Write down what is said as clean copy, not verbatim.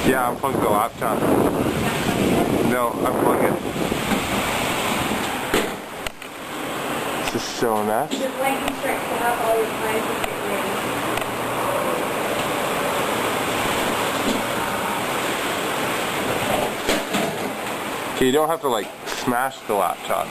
Yeah, unplug the laptop. No, unplug it. It's just showing that. Just waiting for it to have all the time to get ready. Okay, you don't have to like smash the laptop.